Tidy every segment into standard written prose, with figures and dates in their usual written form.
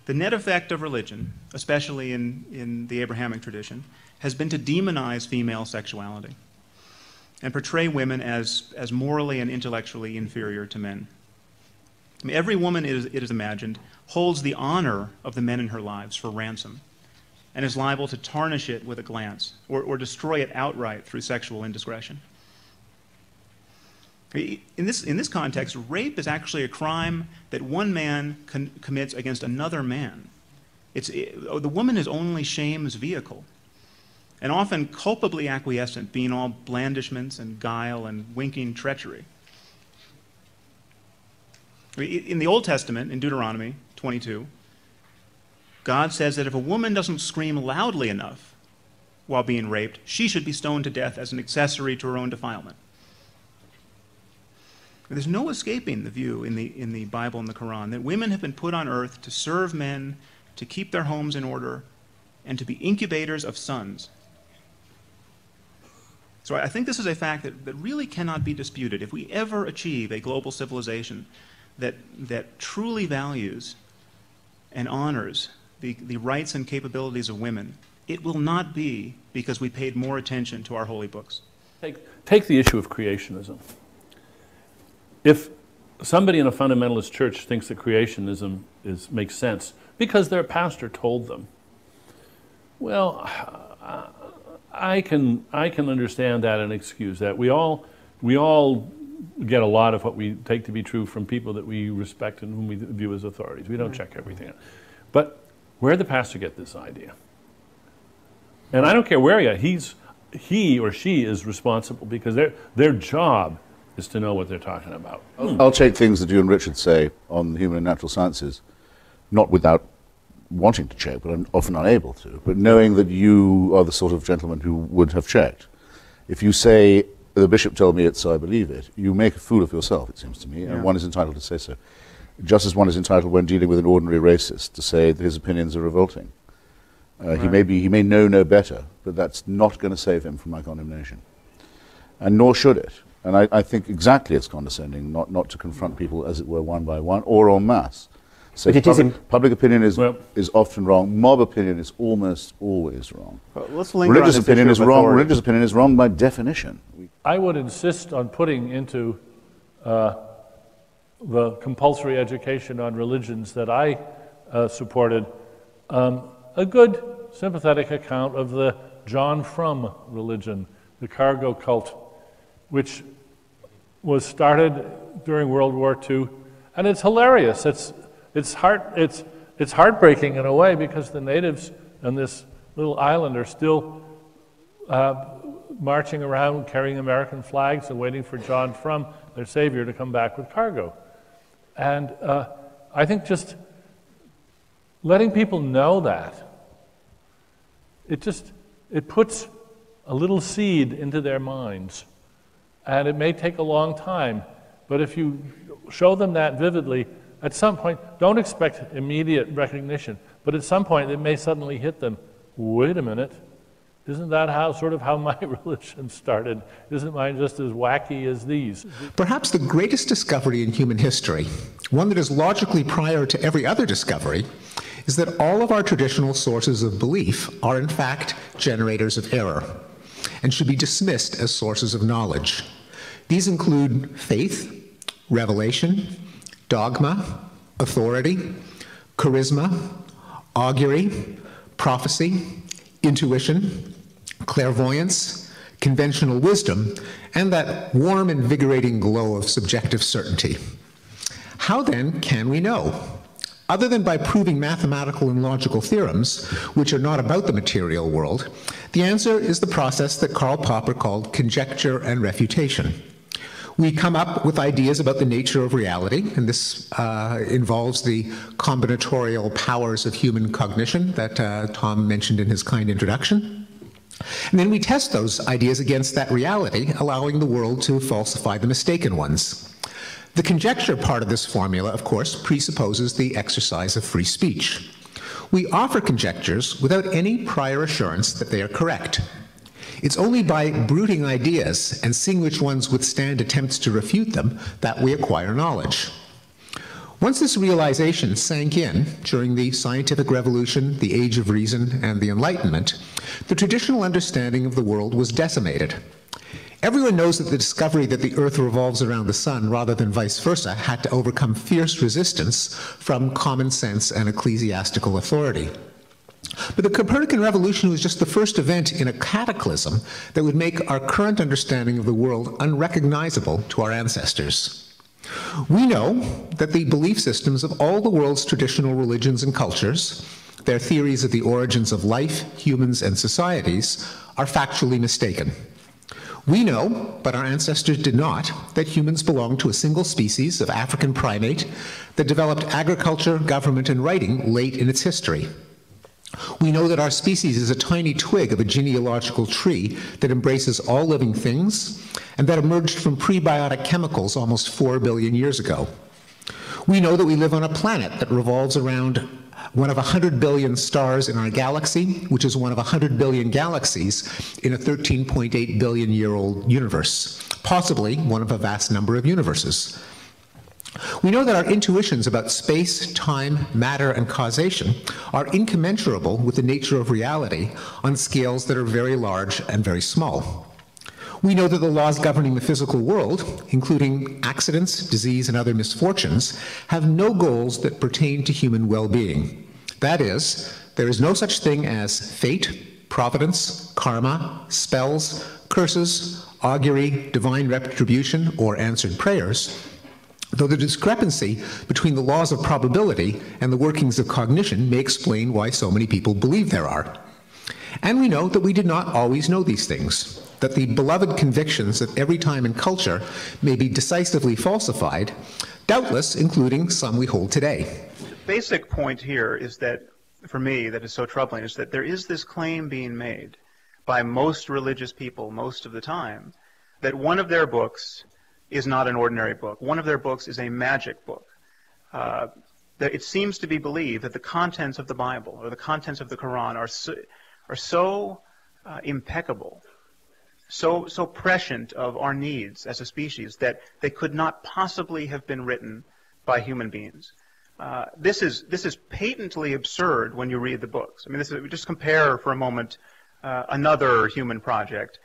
The net effect of religion, especially in the Abrahamic tradition, has been to demonize female sexuality and portray women as morally and intellectually inferior to men. I mean, every woman, it is imagined, holds the honor of the men in her lives for ransom and is liable to tarnish it with a glance or destroy it outright through sexual indiscretion. In this context, rape is actually a crime that one man commits against another man. The woman is only shame's vehicle, and often culpably acquiescent, being all blandishments and guile and winking treachery. In the Old Testament, in Deuteronomy 22, God says that if a woman doesn't scream loudly enough while being raped, she should be stoned to death as an accessory to her own defilement. There's no escaping the view in the Bible and the Quran that women have been put on earth to serve men, to keep their homes in order, and to be incubators of sons. So I think this is a fact that really cannot be disputed. If we ever achieve a global civilization that truly values and honors the rights and capabilities of women, it will not be because we paid more attention to our holy books. Take the issue of creationism. If somebody in a fundamentalist church thinks that creationism makes sense because their pastor told them, well, I can understand that and excuse that. We all get a lot of what we take to be true from people that we respect and whom we view as authorities. We don't check everything out. But where did the pastor get this idea? And I don't care where he or she is responsible, because their job is to know what they're talking about. I'll take things that you and Richard say on human and natural sciences, not without wanting to check, but I'm often unable to, but knowing that you are the sort of gentleman who would have checked. If you say, the bishop told me it, so I believe it, you make a fool of yourself, it seems to me, and one is entitled to say so. Just as one is entitled, when dealing with an ordinary racist, to say that his opinions are revolting. Right. He may know no better, but that's not going to save him from my condemnation. And nor should it. And I think exactly it's condescending not to confront people, as it were, one by one, or en masse. So public opinion is often wrong. Mob opinion is almost always wrong. Religious opinion is wrong. Religious opinion is wrong by definition. I would insist on putting into the compulsory education on religions that I supported a good sympathetic account of the John Frum religion, the cargo cult, which was started during World War II, and it's hilarious. It's heartbreaking in a way, because the natives on this little island are still marching around carrying American flags and waiting for John Frum, their savior, to come back with cargo. And I think just letting people know that, it puts a little seed into their minds. And it may take a long time, but if you show them that vividly, at some point, don't expect immediate recognition, but at some point it may suddenly hit them, wait a minute, isn't that how my religion started? Isn't mine just as wacky as these? Perhaps the greatest discovery in human history, one that is logically prior to every other discovery, is that all of our traditional sources of belief are in fact generators of error, and should be dismissed as sources of knowledge. These include faith, revelation, dogma, authority, charisma, augury, prophecy, intuition, clairvoyance, conventional wisdom, and that warm, invigorating glow of subjective certainty. How then can we know? Other than by proving mathematical and logical theorems, which are not about the material world, the answer is the process that Karl Popper called conjecture and refutation. We come up with ideas about the nature of reality, and this involves the combinatorial powers of human cognition that Tom mentioned in his kind introduction. And then we test those ideas against that reality, allowing the world to falsify the mistaken ones. The conjecture part of this formula, of course, presupposes the exercise of free speech. We offer conjectures without any prior assurance that they are correct. It's only by brooding ideas and seeing which ones withstand attempts to refute them that we acquire knowledge. Once this realization sank in during the scientific revolution, the Age of Reason, and the Enlightenment, the traditional understanding of the world was decimated. Everyone knows that the discovery that the Earth revolves around the sun rather than vice versa had to overcome fierce resistance from common sense and ecclesiastical authority. But the Copernican revolution was just the first event in a cataclysm that would make our current understanding of the world unrecognizable to our ancestors. We know that the belief systems of all the world's traditional religions and cultures, their theories of the origins of life, humans, and societies, are factually mistaken. We know, but our ancestors did not, that humans belong to a single species of African primate that developed agriculture, government, and writing late in its history. We know that our species is a tiny twig of a genealogical tree that embraces all living things and that emerged from prebiotic chemicals almost 4 billion years ago. We know that we live on a planet that revolves around one of 100 billion stars in our galaxy, which is one of 100 billion galaxies in a 13.8 billion year old universe, possibly one of a vast number of universes. We know that our intuitions about space, time, matter, and causation are incommensurable with the nature of reality on scales that are very large and very small. We know that the laws governing the physical world, including accidents, disease, and other misfortunes, have no goals that pertain to human well-being. That is, there is no such thing as fate, providence, karma, spells, curses, augury, divine retribution, or answered prayers, though the discrepancy between the laws of probability and the workings of cognition may explain why so many people believe there are. And we know that we did not always know these things, that the beloved convictions of every time and culture may be decisively falsified, doubtless including some we hold today. The basic point here is that, for me, that is so troubling, is that there is this claim being made by most religious people most of the time that one of their books is not an ordinary book. One of their books is a magic book. That it seems to be believed that the contents of the Bible or the contents of the Quran are so impeccable, so prescient of our needs as a species that they could not possibly have been written by human beings. This is patently absurd when you read the books. I mean, just compare for a moment another human project.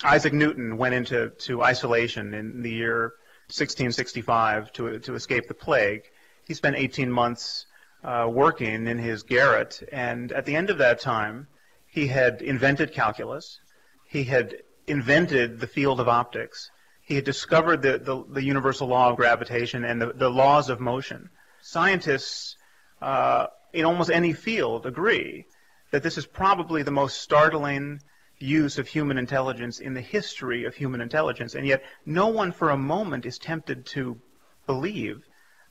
Isaac Newton went into isolation in the year 1665 to escape the plague. He spent 18 months working in his garret, and at the end of that time, he had invented calculus. He had invented the field of optics. He had discovered the universal law of gravitation and the laws of motion. Scientists in almost any field agree that this is probably the most startling use of human intelligence in the history of human intelligence, and yet no one for a moment is tempted to believe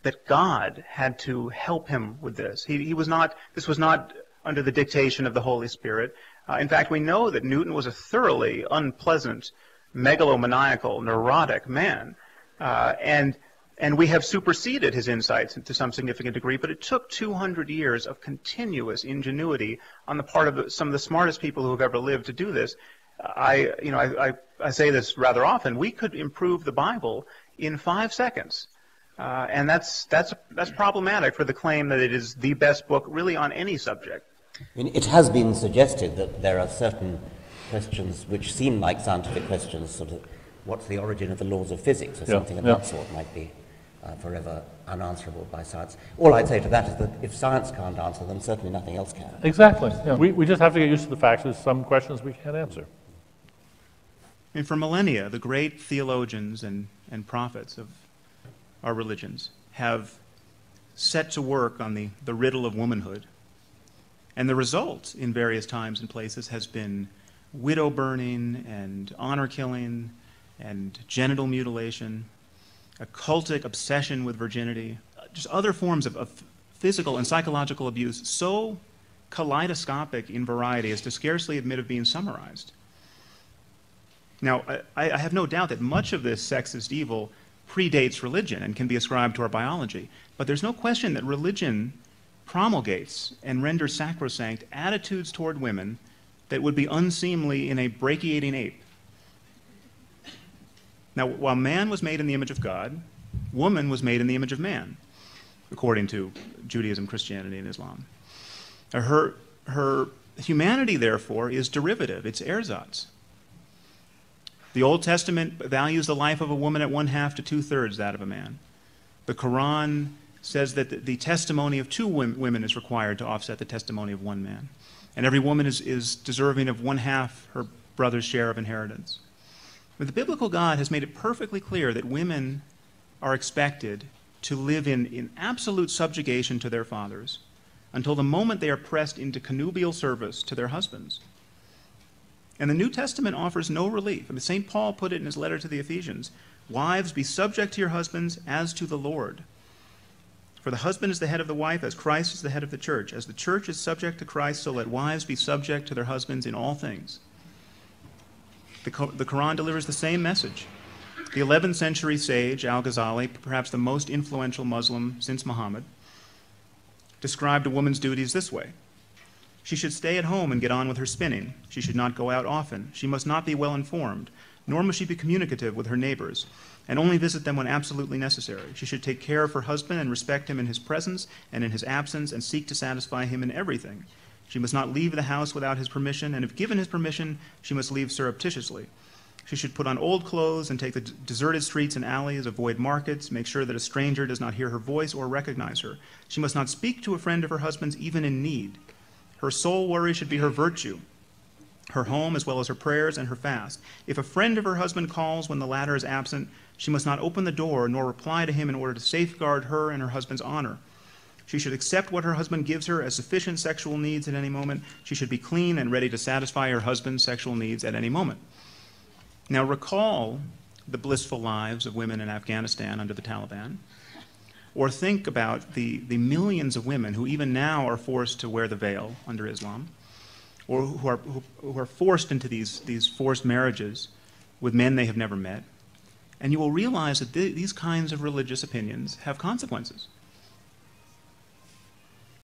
that God had to help him with this. This was not under the dictation of the Holy Spirit. In fact, we know that Newton was a thoroughly unpleasant, megalomaniacal, neurotic man, and we have superseded his insights to some significant degree, but it took 200 years of continuous ingenuity on the part of some of the smartest people who have ever lived to do this. I say this rather often. We could improve the Bible in 5 seconds, and that's problematic for the claim that it is the best book really on any subject. I mean, it has been suggested that there are certain questions which seem like scientific questions, sort of what's the origin of the laws of physics or something of that sort might be forever unanswerable by science. All I'd say to that is that if science can't answer them, certainly nothing else can. Exactly. Yeah. We just have to get used to the fact that some questions we can't answer. I mean, for millennia, the great theologians and prophets of our religions have set to work on the riddle of womanhood. And the result in various times and places has been widow burning and honor killing and genital mutilation, a cultic obsession with virginity, just other forms of physical and psychological abuse so kaleidoscopic in variety as to scarcely admit of being summarized. Now, I have no doubt that much of this sexist evil predates religion and can be ascribed to our biology, but there's no question that religion promulgates and renders sacrosanct attitudes toward women that would be unseemly in a brachiating ape. Now, while man was made in the image of God, Woman was made in the image of man, according to Judaism, Christianity, and Islam. Her humanity, therefore, is derivative. It's ersatz. The Old Testament values the life of a woman at 1/2 to 2/3 that of a man. The Quran says that the testimony of 2 women is required to offset the testimony of 1 man. And every woman is deserving of 1/2 her brother's share of inheritance. But the biblical God has made it perfectly clear that women are expected to live in absolute subjugation to their fathers until the moment they are pressed into connubial service to their husbands. And the New Testament offers no relief. I mean, St. Paul put it in his letter to the Ephesians, "Wives, be subject to your husbands as to the Lord. For the husband is the head of the wife, as Christ is the head of the church. As the church is subject to Christ, so let wives be subject to their husbands in all things." The Quran delivers the same message. The 11th century sage, Al-Ghazali, perhaps the most influential Muslim since Muhammad, described a woman's duties this way: she should stay at home and get on with her spinning. She should not go out often. She must not be well informed, nor must she be communicative with her neighbors, and only visit them when absolutely necessary. She should take care of her husband and respect him in his presence and in his absence, and seek to satisfy him in everything. She must not leave the house without his permission, and if given his permission, she must leave surreptitiously. She should put on old clothes and take the deserted streets and alleys, avoid markets, make sure that a stranger does not hear her voice or recognize her. She must not speak to a friend of her husband's even in need. Her sole worry should be her virtue, her home as well as her prayers and her fast. If a friend of her husband calls when the latter is absent, she must not open the door nor reply to him in order to safeguard her and her husband's honor. She should accept what her husband gives her as sufficient sexual needs at any moment. She should be clean and ready to satisfy her husband's sexual needs at any moment. Now recall the blissful lives of women in Afghanistan under the Taliban, or think about the millions of women who even now are forced to wear the veil under Islam, or who are forced into these forced marriages with men they have never met. And you will realize that these kinds of religious opinions have consequences.